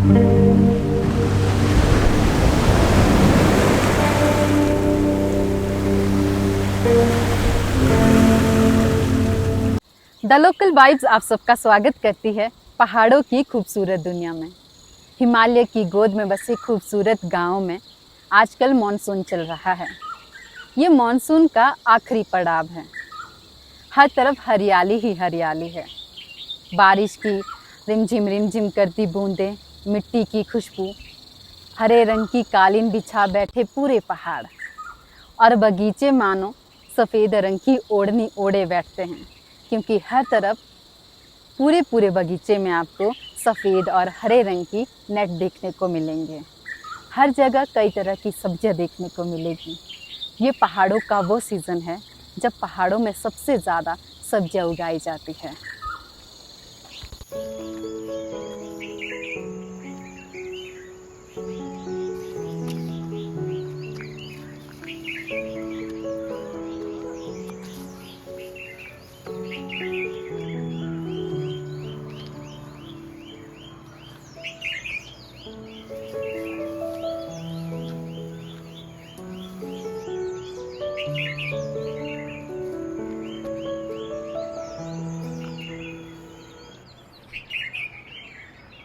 The local vibes आप सबका स्वागत करती है पहाड़ों की खूबसूरत दुनिया में। हिमालय की गोद में बसे खूबसूरत गाँव में आजकल मॉनसून चल रहा है। ये मॉनसून का आखिरी पड़ाव है। हर तरफ हरियाली ही हरियाली है। बारिश की रिमझिम करती बूंदें, मिट्टी की खुशबू, हरे रंग की कालीन बिछा बैठे पूरे पहाड़ और बगीचे मानो सफ़ेद रंग की ओढ़नी ओढ़े बैठते हैं, क्योंकि हर तरफ पूरे बगीचे में आपको सफ़ेद और हरे रंग की नेट देखने को मिलेंगे। हर जगह कई तरह की सब्जियां देखने को मिलेगी। ये पहाड़ों का वो सीज़न है जब पहाड़ों में सबसे ज़्यादा सब्जियां उगाई जाती है।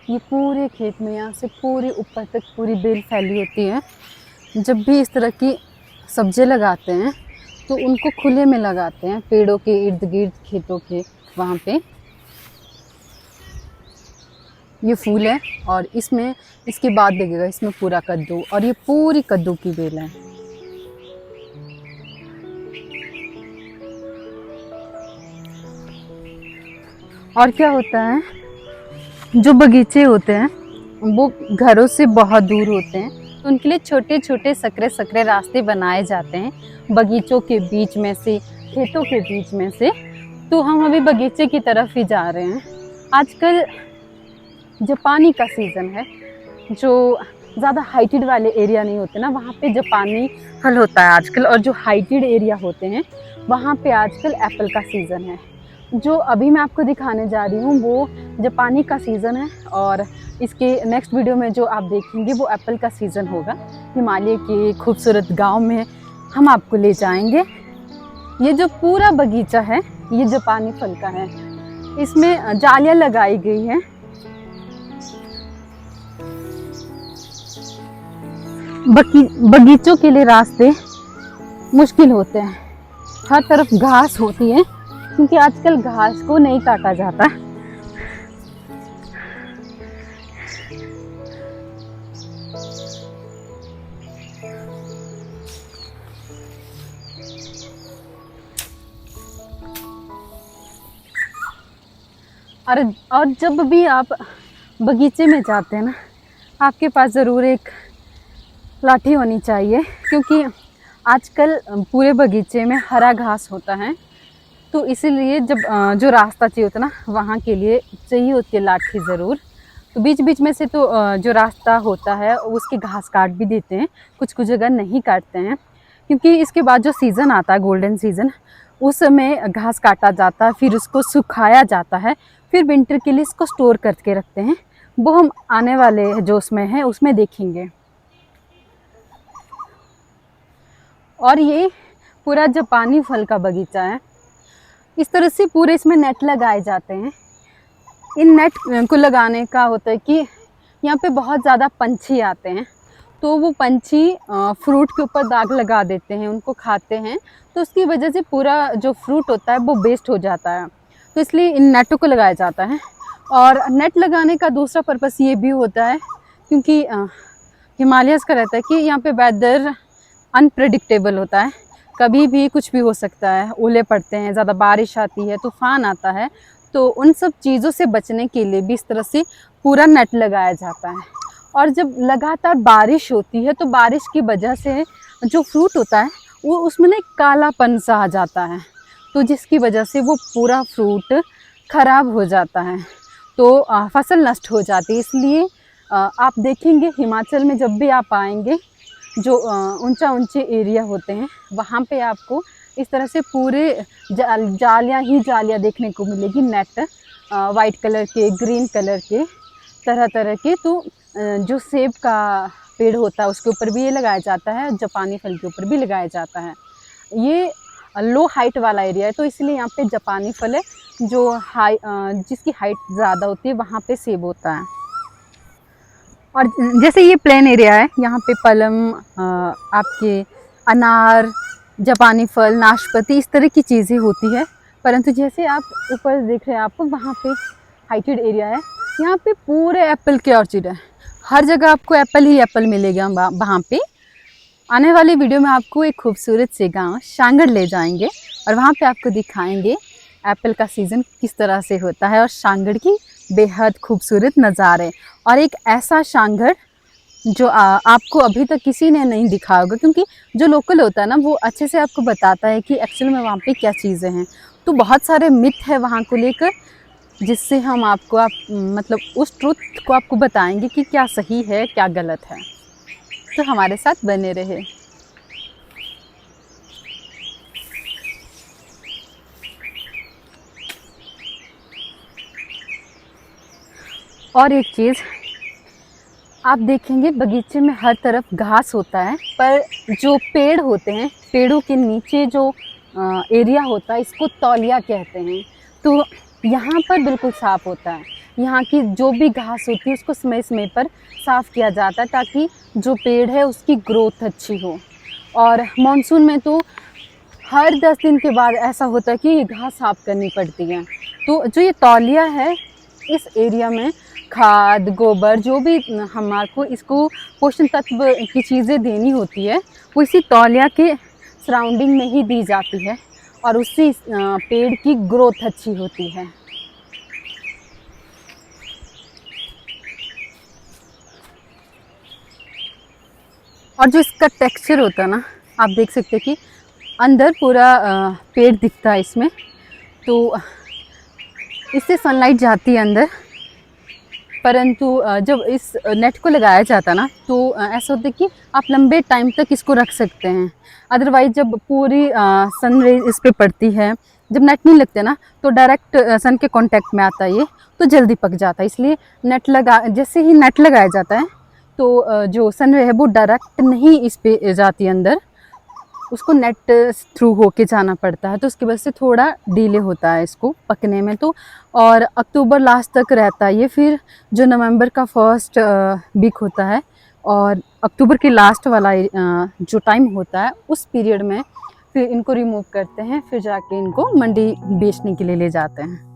ये पूरे खेत में यहाँ से पूरे ऊपर तक पूरी बेल फैली होती है। जब भी इस तरह की सब्जियां लगाते हैं तो उनको खुले में लगाते हैं, पेड़ों के इर्द गिर्द, खेतों के वहाँ पे। ये फूल है और इसमें इसके बाद लगेगा इसमें पूरा कद्दू, और ये पूरी कद्दू की बेल है। और क्या होता है, जो बगीचे होते हैं वो घरों से बहुत दूर होते हैं, तो उनके लिए छोटे छोटे सकरे रास्ते बनाए जाते हैं बगीचों के बीच में से, खेतों के बीच में से। तो हम अभी बगीचे की तरफ ही जा रहे हैं। आजकल जापानी का सीज़न है, जो ज़्यादा हाइटेड वाले एरिया नहीं होते ना, वहाँ पे जापानी फल होता है आजकल। और जो हाइटेड एरिया होते हैं वहाँ पे आजकल एप्पल का सीज़न है। जो अभी मैं आपको दिखाने जा रही हूँ वो जापानी का सीज़न है, और इसके नेक्स्ट वीडियो में जो आप देखेंगे वो एप्पल का सीज़न होगा। हिमालय के खूबसूरत गांव में हम आपको ले जाएंगे। ये जो पूरा बगीचा है ये जापानी फल का है। इसमें जालियाँ लगाई गई हैं। बगीचों के लिए रास्ते मुश्किल होते हैं, हर तरफ घास होती है, क्योंकि आजकल घास को नहीं काटा जाता। और जब भी आप बगीचे में जाते हैं ना, आपके पास ज़रूर एक लाठी होनी चाहिए, क्योंकि आजकल पूरे बगीचे में हरा घास होता है। तो इसीलिए जब जो रास्ता चाहिए होता है ना, वहाँ के लिए चाहिए होती है लाठी ज़रूर। तो बीच बीच में से तो जो रास्ता होता है उसकी घास काट भी देते हैं, कुछ जगह नहीं काटते हैं, क्योंकि इसके बाद जो सीज़न आता है गोल्डन सीज़न, उस समय घास काटा जाता है, फिर उसको सुखाया जाता है, फिर विंटर के लिए इसको स्टोर करके रखते हैं। वो हम आने वाले जो उसमें है उसमें देखेंगे। और ये पूरा जापानी फल का बगीचा है। इस तरह से पूरे इसमें नेट लगाए जाते हैं। इन नेट को लगाने का होता है कि यहाँ पे बहुत ज़्यादा पंछी आते हैं, तो वो पंछी फ्रूट के ऊपर दाग लगा देते हैं, उनको खाते हैं, तो उसकी वजह से पूरा जो फ्रूट होता है वो वेस्ट हो जाता है। तो इसलिए इन नेटों को लगाया जाता है। और नेट लगाने का दूसरा पर्पस ये भी होता है, क्योंकि हिमालयस का रहता है कि यहाँ पे वेदर अनप्रेडिक्टेबल होता है, कभी भी कुछ भी हो सकता है। ओले पड़ते हैं, ज़्यादा बारिश आती है, तूफान आता है, तो उन सब चीज़ों से बचने के लिए भी इस तरह से पूरा नेट लगाया जाता है। और जब लगातार बारिश होती है तो बारिश की वजह से जो फ्रूट होता है वो उसमें ना एक कालापन सा आ जाता है, तो जिसकी वजह से वो पूरा फ्रूट ख़राब हो जाता है, तो फसल नष्ट हो जाती है। इसलिए आप देखेंगे हिमाचल में जब भी आप आएंगे, जो ऊंचे एरिया होते हैं वहाँ पे आपको इस तरह से पूरे जालियाँ ही जालियाँ देखने को मिलेगी, नेट वाइट कलर के, ग्रीन कलर के, तरह तरह के। तो जो सेब का पेड़ होता है उसके ऊपर भी ये लगाया जाता है, जापानी फल के ऊपर भी लगाया जाता है। ये लो हाइट वाला एरिया है तो इसलिए यहाँ पे जापानी फल है, जो जिसकी हाइट ज़्यादा होती है वहाँ पे सेब होता है। और जैसे ये प्लेन एरिया है, यहाँ पे पलम, आपके अनार, जापानी फल, नाशपाती, इस तरह की चीज़ें होती है। परंतु जैसे आप ऊपर देख रहे हैं, आप वहाँ पे हाइटेड एरिया है, यहाँ पे पूरे एप्पल के ऑर्चिड है। हर जगह आपको एप्पल ही एप्पल मिलेगा वहाँ पे। आने वाली वीडियो में आपको एक खूबसूरत से गांव शांगड़ ले जाएंगे और वहाँ पे आपको दिखाएंगे एप्पल का सीज़न किस तरह से होता है और शांगड़ की बेहद खूबसूरत नज़ारे। और एक ऐसा शांगड़ जो आपको अभी तक किसी ने नहीं दिखा होगा, क्योंकि जो लोकल होता है ना वो अच्छे से आपको बताता है कि एक्चुअल में वहाँ पे क्या चीज़ें हैं। तो बहुत सारे मिथ है वहाँ को लेकर, जिससे हम आपको मतलब उस ट्रुथ को आपको बताएंगे कि क्या सही है क्या गलत है। तो हमारे साथ बने रहे। और एक चीज़ आप देखेंगे, बगीचे में हर तरफ घास होता है, पर जो पेड़ होते हैं, पेड़ों के नीचे जो एरिया होता है, इसको तौलिया कहते हैं। तो यहाँ पर बिल्कुल साफ़ होता है। यहाँ की जो भी घास होती है उसको समय समय पर साफ़ किया जाता है, ताकि जो पेड़ है उसकी ग्रोथ अच्छी हो। और मानसून में तो हर 10 दिन के बाद ऐसा होता है कि ये घास साफ़ करनी पड़ती है। तो जो ये तौलिया है, इस एरिया में खाद, गोबर, जो भी हमारे को इसको पोषण तत्व की चीज़ें देनी होती है, वो इसी तौलिया के सराउंडिंग में ही दी जाती है और उससे पेड़ की ग्रोथ अच्छी होती है। और जो इसका टेक्सचर होता है ना, आप देख सकते हैं कि अंदर पूरा पेड़ दिखता है इसमें, तो इससे सनलाइट जाती है अंदर। परंतु जब इस नेट को लगाया जाता ना, तो ऐसा होता है कि आप लंबे टाइम तक इसको रख सकते हैं। अदरवाइज जब पूरी सन रे इस पर पड़ती है, जब नेट नहीं लगते ना, तो डायरेक्ट सन के कांटेक्ट में आता है ये, तो जल्दी पक जाता है। इसलिए जैसे ही नेट लगाया जाता है, तो जो सन रे है वो डायरेक्ट नहीं इस पे जाती है अंदर, उसको नेट थ्रू होके जाना पड़ता है। तो उसकी वजह से थोड़ा डिले होता है इसको पकने में। तो और अक्टूबर लास्ट तक रहता है ये, फिर जो नवंबर का फर्स्ट वीक होता है और अक्टूबर के लास्ट वाला जो टाइम होता है, उस पीरियड में फिर इनको रिमूव करते हैं, फिर जाके इनको मंडी बेचने के लिए ले जाते हैं।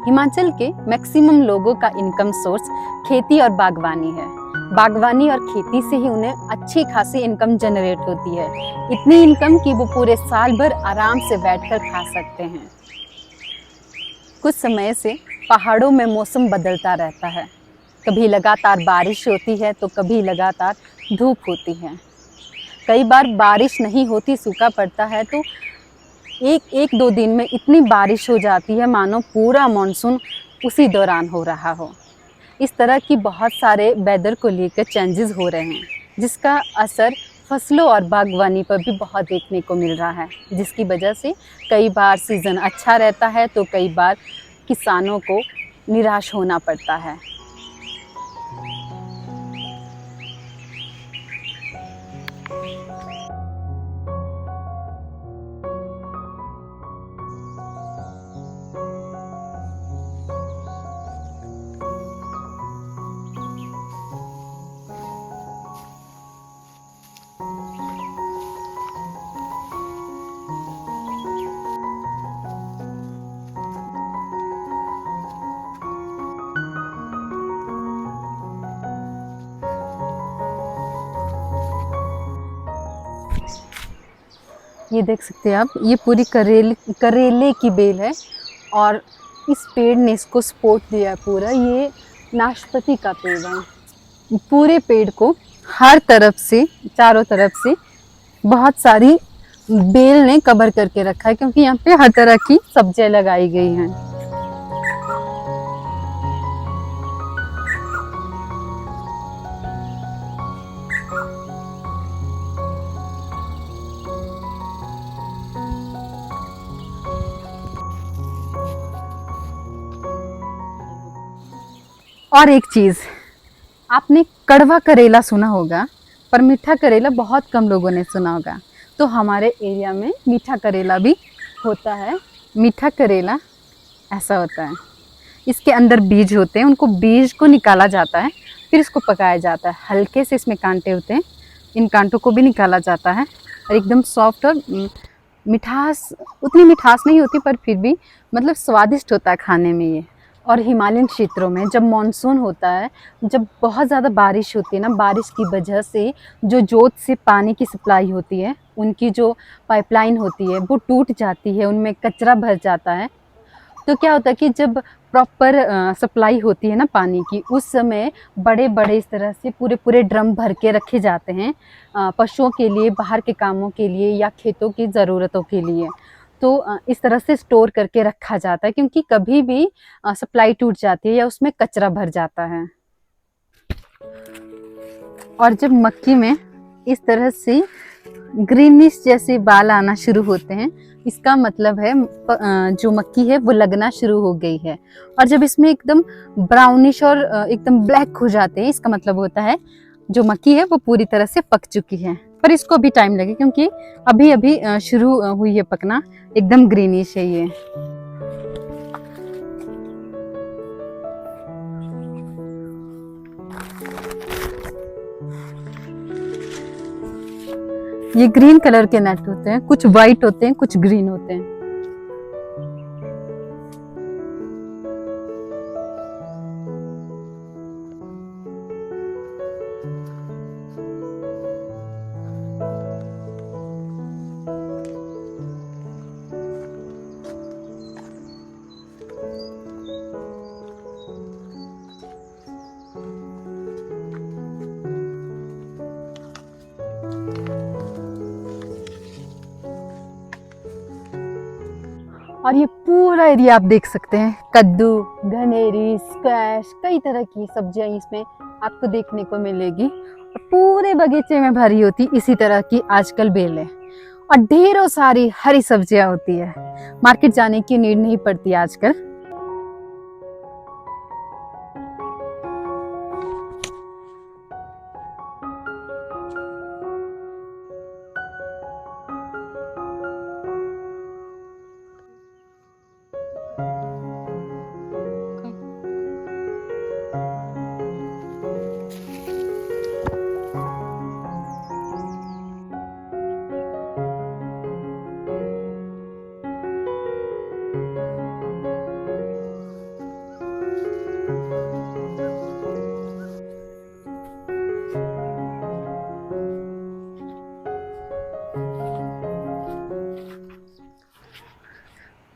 हिमाचल के मैक्सिमम लोगों का इनकम सोर्स खेती और बागवानी है। बागवानी और खेती से ही उन्हें अच्छी खासी इनकम जनरेट होती है, इतनी इनकम कि वो पूरे साल भर आराम से बैठकर खा सकते हैं। कुछ समय से पहाड़ों में मौसम बदलता रहता है, कभी लगातार बारिश होती है तो कभी लगातार धूप होती है। कई बार बारिश नहीं होती, सूखा पड़ता है, तो एक दो दिन में इतनी बारिश हो जाती है मानो पूरा मानसून उसी दौरान हो रहा हो। इस तरह की बहुत सारे वेदर को लेकर चेंजेस हो रहे हैं, जिसका असर फसलों और बागवानी पर भी बहुत देखने को मिल रहा है, जिसकी वजह से कई बार सीज़न अच्छा रहता है तो कई बार किसानों को निराश होना पड़ता है। ये देख सकते हैं आप, ये पूरी करेले की बेल है और इस पेड़ ने इसको सपोर्ट दिया है पूरा। ये नाशपाती का पेड़ है। पूरे पेड़ को हर तरफ से, चारों तरफ से बहुत सारी बेल ने कवर करके रखा है, क्योंकि यहाँ पे हर तरह की सब्जियां लगाई गई हैं। और एक चीज़, आपने कड़वा करेला सुना होगा, पर मीठा करेला बहुत कम लोगों ने सुना होगा। तो हमारे एरिया में मीठा करेला भी होता है। मीठा करेला ऐसा होता है, इसके अंदर बीज होते हैं, उनको बीज को निकाला जाता है, फिर इसको पकाया जाता है। हल्के से इसमें कांटे होते हैं, इन कांटों को भी निकाला जाता है और एकदम सॉफ्ट और मिठास, उतनी मिठास नहीं होती पर फिर भी मतलब स्वादिष्ट होता है खाने में ये। और हिमालयन क्षेत्रों में जब मानसून होता है, जब बहुत ज़्यादा बारिश होती है ना, बारिश की वजह से जो जोत से पानी की सप्लाई होती है, उनकी जो पाइपलाइन होती है वो टूट जाती है, उनमें कचरा भर जाता है। तो क्या होता है कि जब प्रॉपर सप्लाई होती है ना पानी की, उस समय बड़े बड़े इस तरह से पूरे पूरे ड्रम भर के रखे जाते हैं पशुओं के लिए, बाहर के कामों के लिए या खेतों की ज़रूरतों के लिए। तो इस तरह से स्टोर करके रखा जाता है, क्योंकि कभी भी सप्लाई टूट जाती है या उसमें कचरा भर जाता है। और जब मक्की में इस तरह से ग्रीनिश जैसे बाल आना शुरू होते हैं, इसका मतलब है जो मक्की है वो लगना शुरू हो गई है। और जब इसमें एकदम ब्राउनिश और एकदम ब्लैक हो जाते हैं, इसका मतलब होता है जो मक्की है वो पूरी तरह से पक चुकी है। पर इसको भी टाइम लगे, क्योंकि अभी अभी शुरू हुई है पकना, एकदम ग्रीनिश है ये। ये ग्रीन कलर के नट होते हैं, कुछ वाइट होते हैं, कुछ ग्रीन होते हैं। और ये पूरा एरिया आप देख सकते हैं, कद्दू, घनेरी, स्क्वैश, कई तरह की सब्जियां इसमें आपको देखने को मिलेगी। और पूरे बगीचे में भरी होती इसी तरह की आजकल बेलें, और ढेरों सारी हरी सब्जियां होती है। मार्केट जाने की नीड नहीं पड़ती आजकल।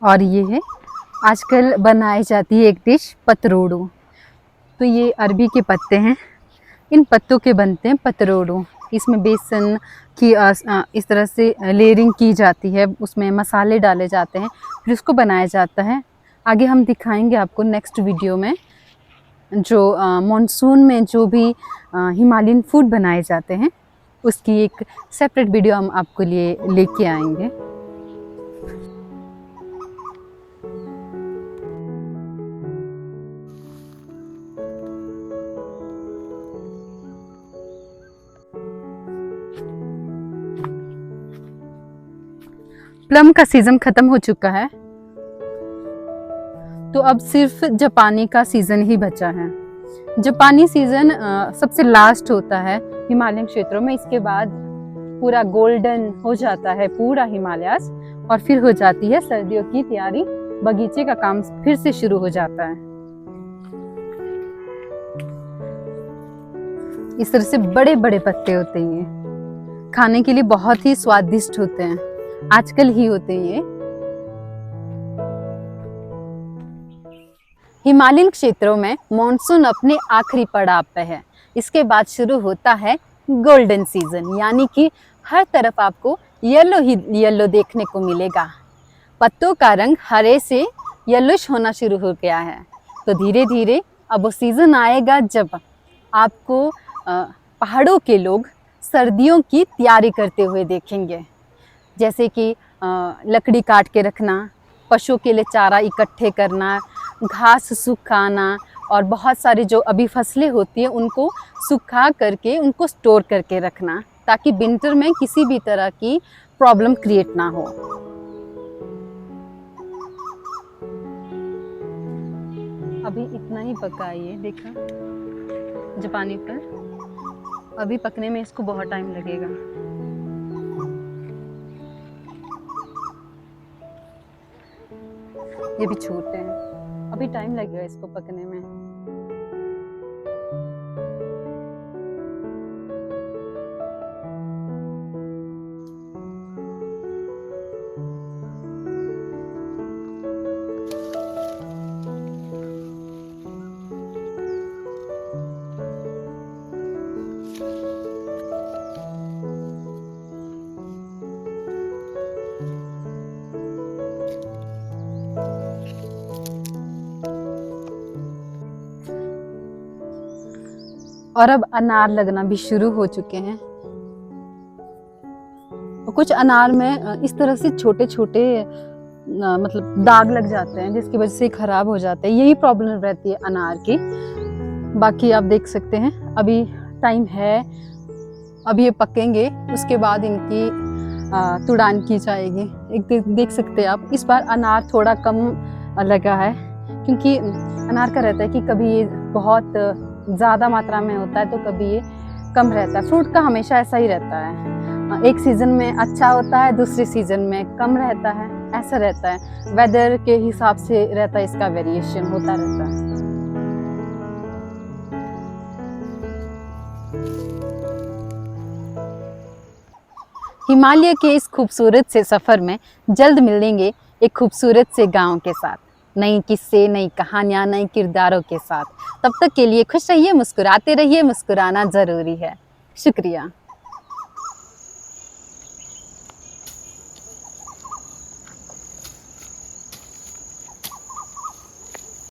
और ये है आजकल बनाई जाती है एक डिश, पतरोड़ू। तो ये अरबी के पत्ते हैं, इन पत्तों के बनते हैं पतरोड़ू। इसमें बेसन की इस तरह से लेयरिंग की जाती है, उसमें मसाले डाले जाते हैं, फिर उसको बनाया जाता है। आगे हम दिखाएंगे आपको नेक्स्ट वीडियो में जो मॉनसून में जो भी हिमालयन फूड बनाए जाते हैं, उसकी एक सेपरेट वीडियो हम आपको लिए लेके आएंगे। प्लम का सीज़न ख़त्म हो चुका है, तो अब सिर्फ जापानी का सीज़न ही बचा है। जापानी सीज़न सबसे लास्ट होता है हिमालयन क्षेत्रों में। इसके बाद पूरा गोल्डन हो जाता है पूरा हिमालयास, और फिर हो जाती है सर्दियों की तैयारी, बगीचे का काम फिर से शुरू हो जाता है। इस तरह से बड़े बड़े पत्ते होते हैं, खाने के लिए बहुत ही स्वादिष्ट होते हैं, आजकल ही होते हैं ये। हिमालयन क्षेत्रों में मॉनसून अपने आखिरी पड़ाव पे है। इसके बाद शुरू होता है गोल्डन सीजन, यानी कि हर तरफ आपको येलो ही येलो देखने को मिलेगा। पत्तों का रंग हरे से येलोइश होना शुरू हो गया है। तो धीरे धीरे अब वो सीज़न आएगा जब आपको पहाड़ों के लोग सर्दियों की तैयारी करते हुए देखेंगे, जैसे कि लकड़ी काट के रखना, पशुओं के लिए चारा इकट्ठे करना, घास सुखाना और बहुत सारी जो अभी फसलें होती हैं उनको सुखा करके उनको स्टोर करके रखना, ताकि विंटर में किसी भी तरह की प्रॉब्लम क्रिएट ना हो। अभी इतना ही पका है ये, देखा जापानी पर। अभी पकने में इसको बहुत टाइम लगेगा। ये भी छोटे हैं, अभी टाइम लगेगा इसको पकने में। और अब अनार लगना भी शुरू हो चुके हैं। कुछ अनार में इस तरह से छोटे छोटे मतलब दाग लग जाते हैं, जिसकी वजह से खराब हो जाते हैं। यही प्रॉब्लम रहती है अनार की। बाकी आप देख सकते हैं अभी टाइम है, अभी ये पकेंगे, उसके बाद इनकी तुड़ान की जाएगी। एक देख सकते हैं आप, इस बार अनार थोड़ा कम लगा है, क्योंकि अनार का रहता है कि कभी ये बहुत ज़्यादा मात्रा में होता है तो कभी ये कम रहता है। फ्रूट का हमेशा ऐसा ही रहता है, एक सीज़न में अच्छा होता है, दूसरे सीज़न में कम रहता है, ऐसा रहता है। वेदर के हिसाब से रहता है, इसका वेरिएशन होता रहता है। हिमालय के इस खूबसूरत से सफ़र में जल्द मिलेंगे एक खूबसूरत से गांव के साथ, नई किस्से, नई कहानियाँ, नए किरदारों के साथ। तब तक के लिए खुश रहिए, मुस्कुराते रहिए, मुस्कुराना ज़रूरी है। शुक्रिया।